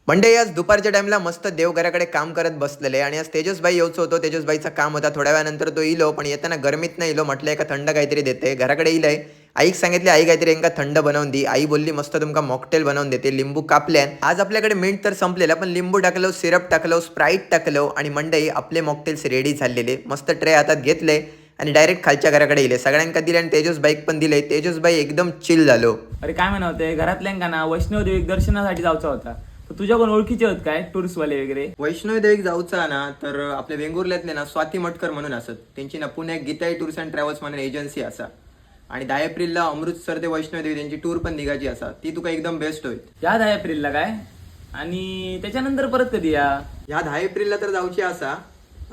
मंडळी आज दुपारच्या टाइमला मस्त देवघराकडे काम करत बसलेले आणि आज तेजसबाई येऊच होतो. तेजसबाईचं काम होता. थोड्या वेळानंतर तो इलो, पण येताना गरमीत नाही इलो. म्हटलं एका थंड काहीतरी देते. घराकडे इलंय. आईक सांगितले आई काहीतरी एका थंड बनवून दी. आई बोलली मस्त तुमका मॉकटेल बनवून देते. लिंबू कापल्यान. आज आपल्याकडे मिंट तर संपलेला, पण लिंबू टाकलो, सिरप टाकलो, स्प्राईट टाकलो आणि मंडई आपले मॉकटेल्स रेडी झालेले. मस्त ट्रे हातात घेतले आणि डायरेक्ट खालच्या घराकडे इले. सगळ्यांका दिले आणि तेजसबाईक पण दिले. तेजसबाई एकदम चिल झालो. अरे काय म्हणते घरातल्यांका ना वैष्णव देवी दर्शनासाठी जायचा होता. तर तुझ्या कोण ओळखीचे होत काय टुरिस्टवाले वगैरे? वैष्णवी देवीक जाऊचा ना तर आपल्या वेंगुर्ल्यातले ना स्वाती मटकर म्हणून असत. त्यांची ना पुण्यात गीताई टूर्स अँड ट्रॅव्हल्स म्हणून एजन्सी असा. आणि 10 एप्रिलला अमृतसर ते वैष्णवी देवी त्यांची टूर पण निघायची असा. ती तुका एकदम बेस्ट होईल. या 10 एप्रिलला काय? आणि त्याच्यानंतर परत कधी या? ह्या 10 एप्रिलला तर जाऊची असा.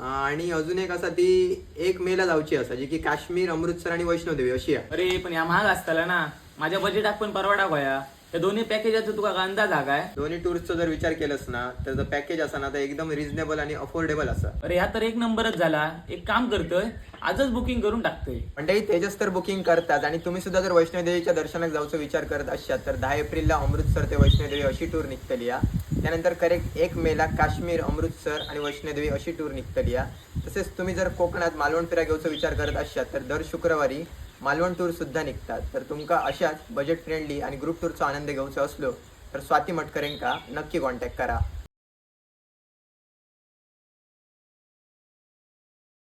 आणि अजून एक असा ती 1 मे ला जाऊची असा, जी की काश्मीर, अमृतसर आणि वैष्णव देवी अशी आहे. अरे पण या महाग असताला ना, माझ्या बजेटात पण परवडा होया. त्या दोन्ही पॅकेजाचा तुका अंदाज हा काय? दोन्ही टूर्सचा जर विचार केलास ना तर पॅकेज असा ना तर एकदम रिझनेबल आणि अफोर्डेबल असा. अरे ह्या तर एक नंबरच झाला. एक काम करतोय, आजच बुकिंग करून टाकतोय. म्हणजे तेजस तर बुकिंग करतात. आणि तुम्ही सुद्धा जर वैष्णोदेवीच्या दर्शनाक जाऊचा विचार करत असाल तर 10 एप्रिलला अमृतसर ते वैष्णोदेवी अशी टूर निघतली या. त्यानंतर करेक्ट 1 मे ला काश्मीर, अमृतसर आणि वैष्णोदेवी अशी टूर निघतली या. तसेच तुम्ही जर कोकणात मालवण फिरा घेऊचा विचार करत असाल तर दर शुक्रवारी मालवण टूर सुद्धा निघतात. तर तुमका अशाच बजेट फ्रेंडली आणि ग्रुप टूरचा आनंद घ्यायचा असलो तर स्वाती मटकरेंका नक्की कॉन्टॅक्ट करा.